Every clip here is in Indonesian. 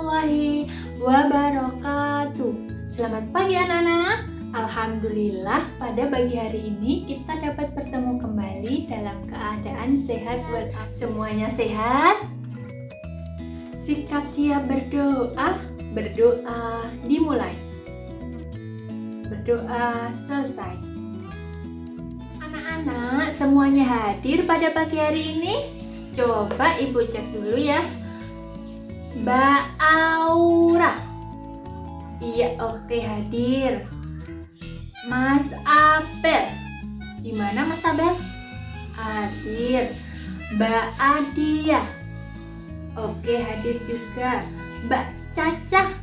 warahmatullahi wabarakatuh. Selamat pagi anak-anak. Alhamdulillah pada pagi hari ini kita dapat bertemu kembali dalam keadaan sehat. Semuanya sehat? Sikap siap berdoa. Berdoa dimulai. Berdoa selesai. Anak-anak semuanya hadir pada pagi hari ini? Coba ibu cek dulu ya. Mbak Aura. Iya, oke, hadir. Mas Abel. Di mana Mas Abel? Hadir. Mbak Adia. Oke, hadir juga. Mbak Caca.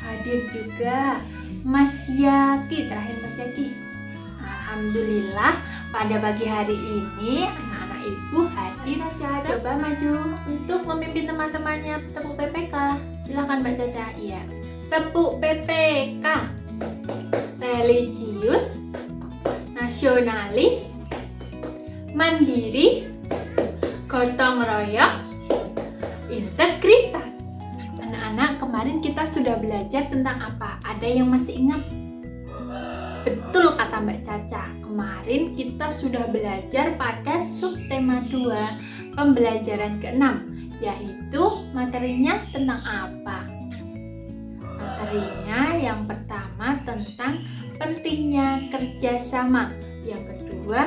Hadir juga. Mas Yaki, terakhir Mas Yaki. Alhamdulillah pada pagi hari ini anak-anak ibu hadir. Caca, coba maju untuk memimpin teman-temannya tepuk PPK. Silakan Mbak Caca. Iya. Tepuk PPK. Religius, nasionalis, mandiri, gotong royong, integritas. Anak-anak, kemarin kita sudah belajar tentang apa? Ada yang masih ingat? Betul kata Mbak Caca. Kemarin kita sudah belajar pada subtema 2 pembelajaran ke-6, yaitu materinya tentang apa? Materinya yang pertama tentang pentingnya kerjasama. Yang kedua,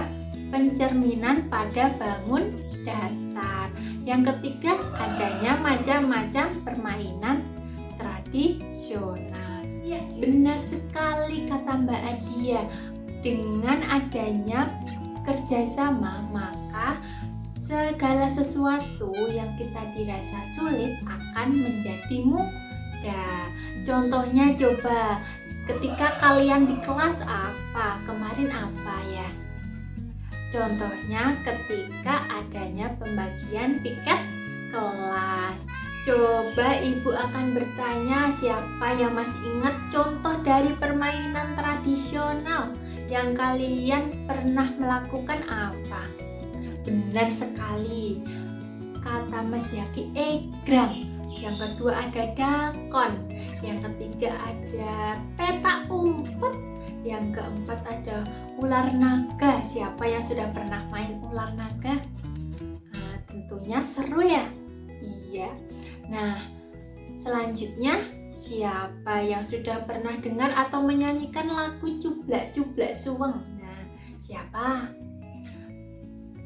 pencerminan pada bangun datar. Yang ketiga, adanya macam-macam permainan tradisional. Ya, benar sekali kata Mbak Adia. Dengan adanya kerjasama, maka segala sesuatu yang kita dirasa sulit akan menjadi mudah. Contohnya coba, ketika kalian di kelas apa? Kemarin apa ya? Contohnya ketika adanya pembagian piket kelas. Coba ibu akan bertanya, siapa yang masih ingat contoh dari permainan tradisional yang kalian pernah melakukan apa? Benar sekali, kata Mas Yaki, egrang. Yang kedua ada dakon. Yang ketiga ada petak umpet. Yang keempat ada ular naga. Siapa yang sudah pernah main ular naga? Nah, tentunya seru ya? Iya. Nah, selanjutnya siapa yang sudah pernah dengar atau menyanyikan lagu Cublak-Cublak Suweng? Nah, siapa?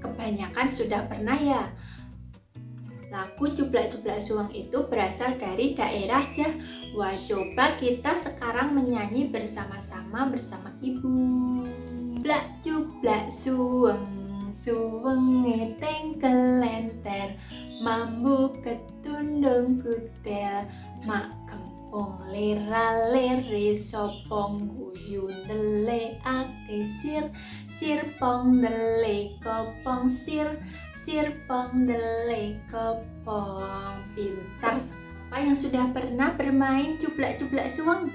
Kebanyakan sudah pernah ya. Lagu Cublak-Cublak Suweng itu berasal dari daerah Jawa. Coba kita sekarang menyanyi bersama-sama bersama ibu. Cublak-cublak suweng, suwenge tengkel lenter, mambu ketundung kutel, mak kempong lera-leri sopong guyu ndelekake sirpong ndelek kopong sirpong ndelek kopong. Pintar. Siapa yang sudah pernah bermain cublak-cublak suweng?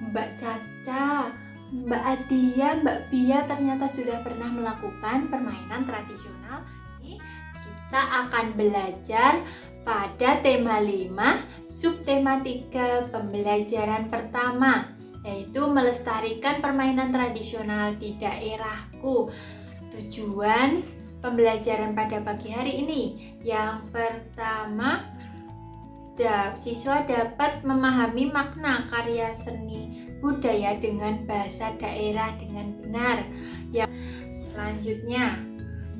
Mbak Caca, Mbak Adia, Mbak Bia ternyata sudah pernah melakukan permainan tradisional. Kita akan belajar pada tema 5, subtema 3 pembelajaran pertama, yaitu melestarikan permainan tradisional di daerahku. Tujuan pembelajaran pada pagi hari ini, yang pertama, siswa dapat memahami makna karya seni budaya dengan bahasa daerah dengan benar. Yang selanjutnya,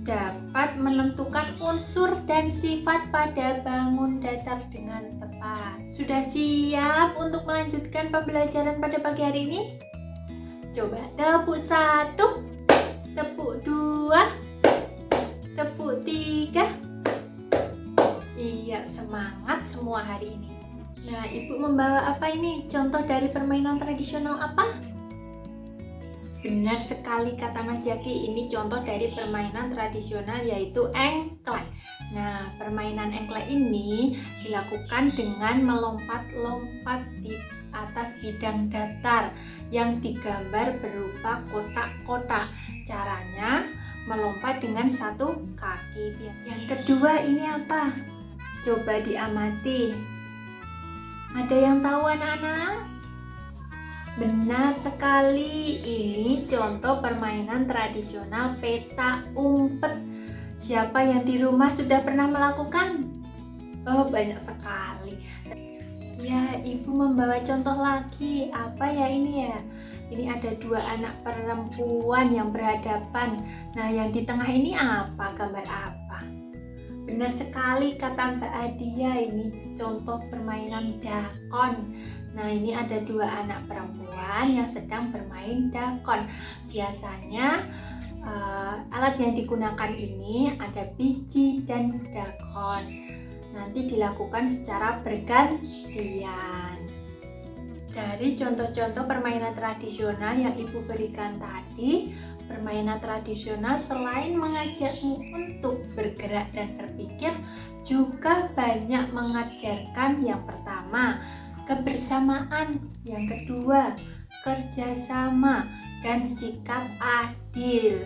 dapat menentukan unsur dan sifat pada bangun datar dengan tepat. Sudah siap untuk melanjutkan pembelajaran pada pagi hari ini? Coba tepuk 1, tepuk 2, tepuk 3. Iya, semangat semua hari ini. Nah, ibu membawa apa ini? Contoh dari permainan tradisional apa? Benar sekali kata Mas Yaki, ini contoh dari permainan tradisional yaitu engklek. Nah, permainan engklek ini dilakukan dengan melompat-lompat di atas bidang datar yang digambar berupa kotak-kotak. Caranya melompat dengan satu kaki. Yang kedua ini apa? Coba diamati. Ada yang tahu anak-anak? Benar sekali, ini contoh permainan tradisional peta umpet. Siapa yang di rumah sudah pernah melakukan? Oh, banyak sekali. Ya, ibu membawa contoh lagi. Apa ya ini ya? Ini ada dua anak perempuan yang berhadapan. Nah, yang di tengah ini apa? Gambar apa? Benar sekali kata Mbak Adia, ini contoh permainan dakon. Nah, ini ada dua anak perempuan yang sedang bermain dakon. Biasanya alat yang digunakan ini ada biji dan dakon. Nanti dilakukan secara bergantian. Dari contoh-contoh permainan tradisional yang ibu berikan tadi, permainan tradisional selain mengajarmu untuk bergerak dan berpikir, juga banyak mengajarkan yang pertama, kebersamaan, yang kedua, kerjasama, dan sikap adil.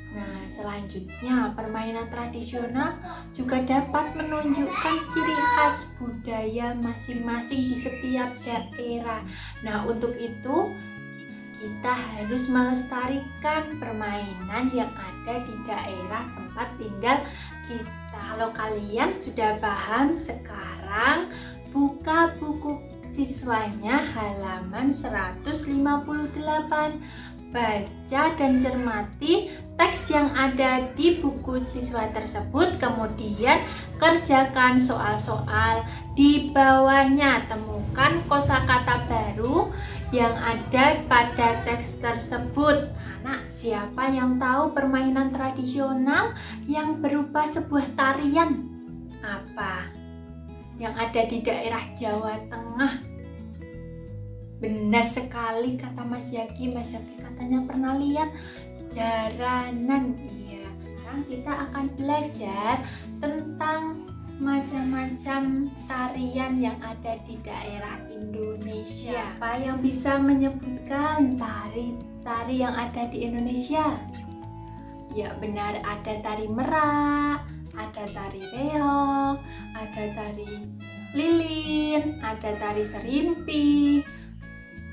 Nah, selanjutnya permainan tradisional juga dapat menunjukkan ciri khas budaya masing-masing di setiap daerah. Nah, untuk itu kita harus melestarikan permainan yang ada di daerah tempat tinggal kita. Kalau kalian sudah paham, sekarang buka buku siswanya halaman 158. Baca dan cermati teks yang ada di buku siswa tersebut, kemudian kerjakan soal-soal di bawahnya. Temukan kosakata baru yang ada pada teks tersebut. Anak, siapa yang tahu permainan tradisional yang berupa sebuah tarian? Apa? Yang ada di daerah Jawa Tengah. Benar sekali kata Mas Yaki. Mas Yaki katanya pernah lihat jaranan. Iya, sekarang kita akan belajar tentang macam-macam tarian yang ada di daerah Indonesia. Siapa yang bisa menyebutkan tari-tari yang ada di Indonesia? Ya benar, ada tari merak, ada tari reog, ada tari lilin, ada tari serimpi,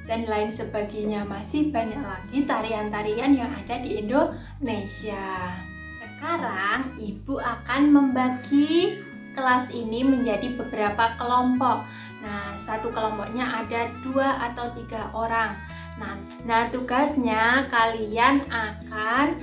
dan lain sebagainya. Masih banyak lagi tarian-tarian yang ada di Indonesia. Sekarang ibu akan membagi kelas ini menjadi beberapa kelompok. Nah, satu kelompoknya ada 2 atau 3 orang. Nah, tugasnya kalian akan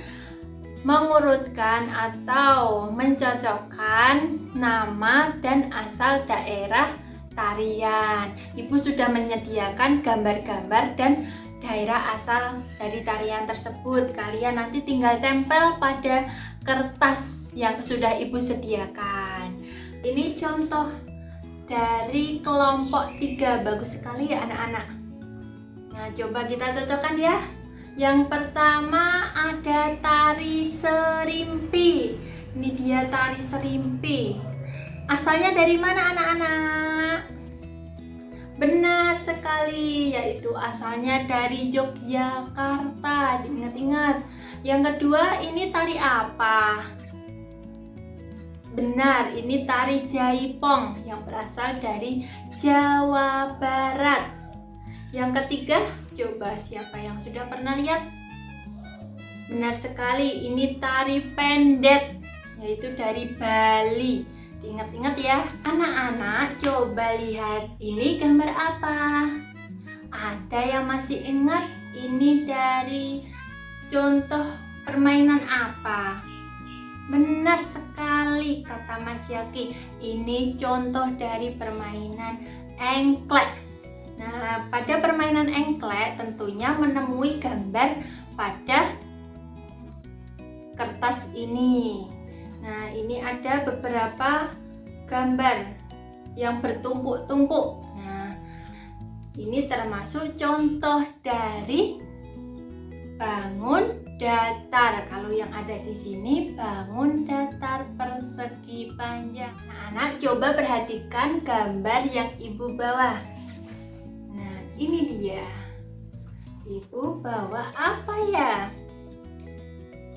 mengurutkan atau mencocokkan nama dan asal daerah tarian. Ibu sudah menyediakan gambar-gambar dan daerah asal dari tarian tersebut. Kalian nanti tinggal tempel pada kertas yang sudah ibu sediakan. Ini contoh dari kelompok 3. Bagus sekali ya anak-anak. Nah, coba kita cocokkan ya. Yang pertama ada tari serimpi. Ini dia tari serimpi. Asalnya dari mana anak-anak? Benar sekali, yaitu asalnya dari Yogyakarta. Diingat-ingat. Yang kedua, ini tari apa? Benar, ini tari jaipong yang berasal dari Jawa Barat. Yang ketiga, coba siapa yang sudah pernah lihat? Benar sekali, ini tari pendet, yaitu dari Bali. Ingat-ingat ya, anak-anak coba lihat ini gambar apa? Ada yang masih ingat ini dari contoh permainan apa? Benar sekali kata Mas Yaki, ini contoh dari permainan engklek. Nah, pada permainan engklek tentunya menemui gambar pada kertas ini. Nah, ini ada beberapa gambar yang bertumpuk-tumpuk. Nah, ini termasuk contoh dari bangun datar. Kalau yang ada di sini bangun datar persegi panjang. Nah, anak coba perhatikan gambar yang ibu bawa. Nah, ini dia. Ibu bawa apa ya?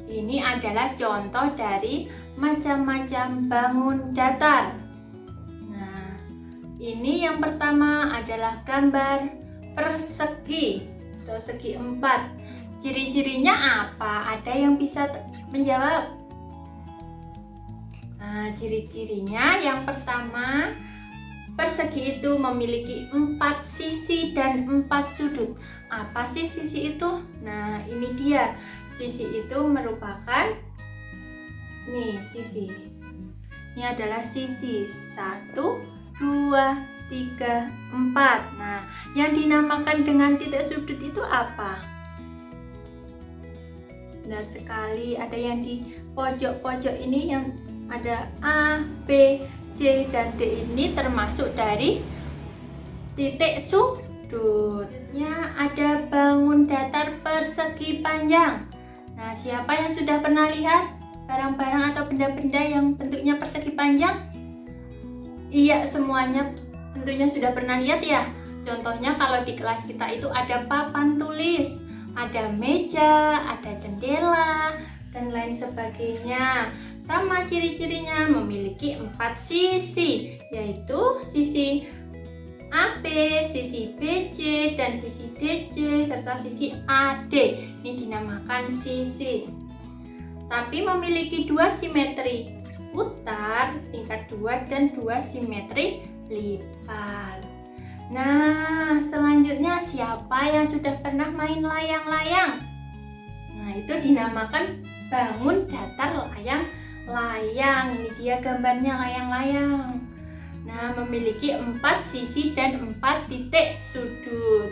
Ini adalah contoh dari macam-macam bangun datar. Ini yang pertama adalah gambar persegi atau segi 4. Ciri-cirinya apa? Ada yang bisa menjawab? Nah, ciri-cirinya yang pertama, persegi itu memiliki 4 sisi dan 4 sudut. Apa sih sisi itu? Nah, ini dia. Sisi itu merupakan sisi. Ini adalah sisi 1, 2, 3, 4. Nah, yang dinamakan dengan titik sudut itu apa? Benar sekali, ada yang di pojok-pojok ini yang ada A, B, C, dan D ini termasuk dari titik sudut. Ada bangun datar persegi panjang. Nah, siapa yang sudah pernah lihat barang-barang atau benda-benda yang bentuknya persegi panjang? Iya, semuanya tentunya sudah pernah lihat ya. Contohnya kalau di kelas kita itu ada papan tulis, ada meja, ada jendela, dan lain sebagainya. Sama ciri-cirinya memiliki 4 sisi, yaitu sisi AB, sisi BC, dan sisi DC, serta sisi AD. Ini dinamakan sisi. Tapi memiliki 2 simetri, putar tingkat 2 dan 2 simetri lipat. Nah, selanjutnya siapa yang sudah pernah main layang-layang? Nah, itu dinamakan bangun datar layang-layang. Ini dia gambarnya layang-layang. Nah, memiliki 4 sisi dan 4 titik sudut.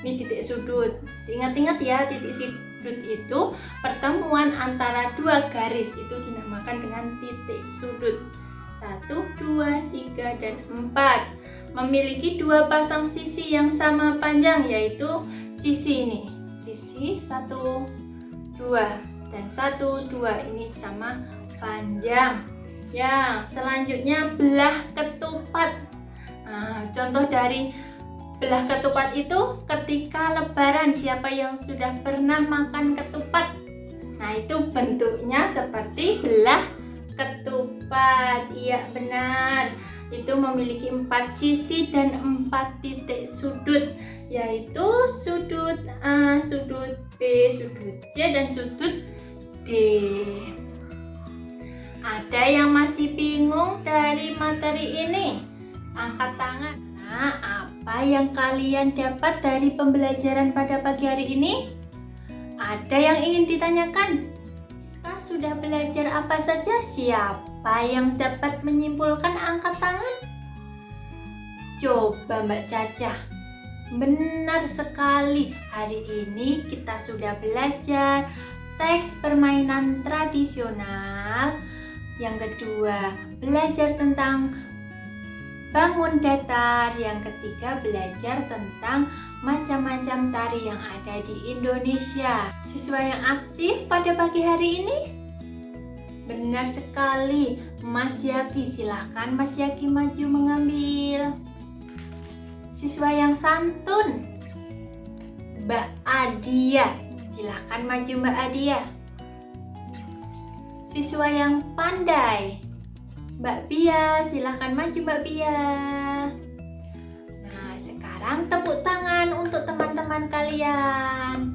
Ini titik sudut. Ingat-ingat ya, titik sudut itu pertemuan antara 2 garis. Itu dinamakan dengan titik sudut. 1, 2, 3, dan 4. Memiliki 2 pasang sisi yang sama panjang, yaitu sisi ini. Sisi 1, 2, dan 1, 2 ini sama panjang. Ya, selanjutnya belah ketupat. Nah, contoh dari belah ketupat itu ketika lebaran, siapa yang sudah pernah makan ketupat? Nah, itu bentuknya seperti belah ketupat. Iya, benar. Itu memiliki 4 sisi dan 4 titik sudut, yaitu sudut A, sudut B, sudut C, dan sudut D. Ada yang masih bingung dari materi ini? Angkat tangan. Nah, apa yang kalian dapat dari pembelajaran pada pagi hari ini? Ada yang ingin ditanyakan? Kita sudah belajar apa saja? Siapa yang dapat menyimpulkan? Angkat tangan. Coba Mbak Caca. Benar sekali, hari ini kita sudah belajar teks permainan tradisional. Yang kedua, belajar tentang bangun datar. Yang ketiga, belajar tentang macam-macam tari yang ada di Indonesia. Siswa yang aktif pada pagi hari ini? Benar sekali, Mas Yaki. Silahkan Mas Yaki maju mengambil. Siswa yang santun? Mbak Adia. Silahkan maju Mbak Adia. Siswa yang pandai? Mbak Bia, silahkan maju Mbak Bia. Nah, sekarang tepuk tangan untuk teman-teman kalian.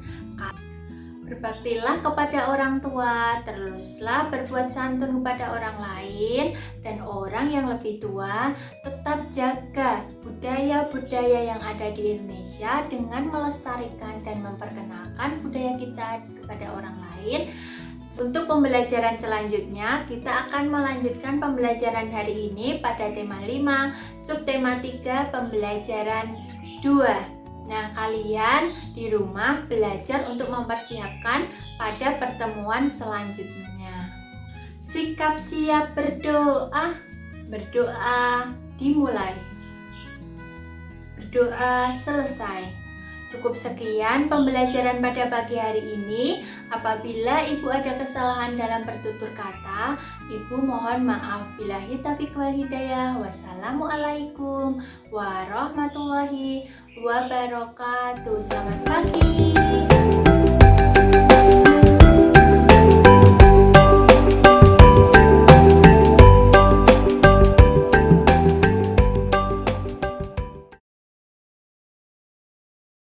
Berbaktilah kepada orang tua, teruslah berbuat santun kepada orang lain, dan orang yang lebih tua tetap jaga budaya-budaya yang ada di Indonesia dengan melestarikan dan memperkenalkan budaya kita kepada orang lain. Untuk pembelajaran selanjutnya, kita akan melanjutkan pembelajaran hari ini pada tema 5, subtema 3, pembelajaran 2. Nah, kalian di rumah belajar untuk mempersiapkan pada pertemuan selanjutnya. Sikap siap berdoa. Berdoa dimulai. Berdoa selesai. Cukup sekian pembelajaran pada pagi hari ini. Apabila Ibu ada kesalahan dalam bertutur kata, Ibu mohon maaf. Billahi taufiq wal hidayah. Wassalamualaikum warahmatullahi wabarakatuh. Selamat pagi.